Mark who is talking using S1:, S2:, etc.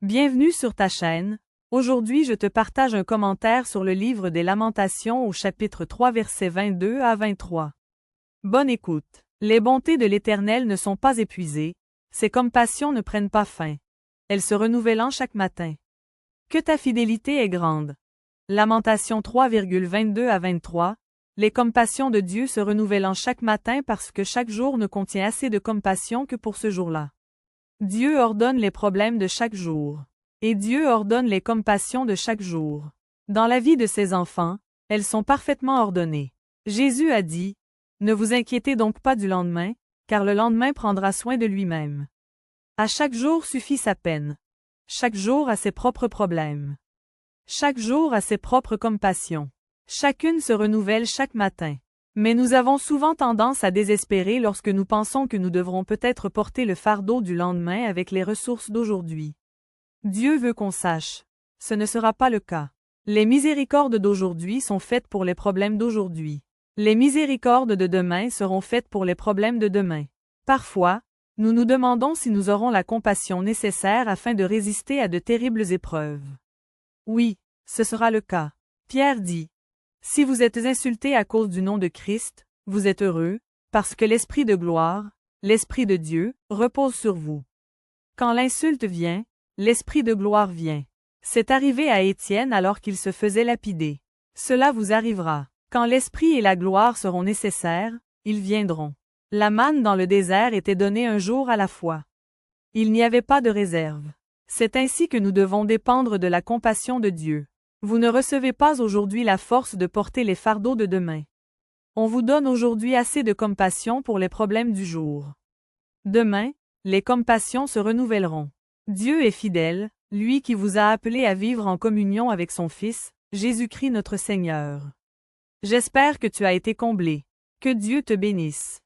S1: Bienvenue sur ta chaîne. Aujourd'hui je te partage un commentaire sur le livre des Lamentations au chapitre 3 versets 22 à 23. Bonne écoute. Les bontés de l'Éternel ne sont pas épuisées, ses compassions ne prennent pas fin. Elles se renouvellent chaque matin. Que ta fidélité est grande. Lamentation 3,22 à 23. Les compassions de Dieu se renouvellent chaque matin parce que chaque jour ne contient assez de compassion que pour ce jour-là. Dieu ordonne les problèmes de chaque jour. Et Dieu ordonne les compassions de chaque jour. Dans la vie de ses enfants, elles sont parfaitement ordonnées. Jésus a dit, « Ne vous inquiétez donc pas du lendemain, car le lendemain prendra soin de lui-même. » À chaque jour suffit sa peine. Chaque jour a ses propres problèmes. Chaque jour a ses propres compassions. Chacune se renouvelle chaque matin. Mais nous avons souvent tendance à désespérer lorsque nous pensons que nous devrons peut-être porter le fardeau du lendemain avec les ressources d'aujourd'hui. Dieu veut qu'on sache. Ce ne sera pas le cas. Les miséricordes d'aujourd'hui sont faites pour les problèmes d'aujourd'hui. Les miséricordes de demain seront faites pour les problèmes de demain. Parfois, nous nous demandons si nous aurons la compassion nécessaire afin de résister à de terribles épreuves. Oui, ce sera le cas. Pierre dit, « Si vous êtes insultés à cause du nom de Christ, vous êtes heureux, parce que l'Esprit de gloire, l'Esprit de Dieu, repose sur vous. » Quand l'insulte vient, l'Esprit de gloire vient. C'est arrivé à Étienne alors qu'il se faisait lapider. Cela vous arrivera. Quand l'Esprit et la gloire seront nécessaires, ils viendront. La manne dans le désert était donnée un jour à la fois. Il n'y avait pas de réserve. C'est ainsi que nous devons dépendre de la compassion de Dieu. Vous ne recevez pas aujourd'hui la force de porter les fardeaux de demain. On vous donne aujourd'hui assez de compassion pour les problèmes du jour. Demain, les compassions se renouvelleront. Dieu est fidèle, lui qui vous a appelé à vivre en communion avec son Fils, Jésus-Christ notre Seigneur. J'espère que tu as été comblé. Que Dieu te bénisse.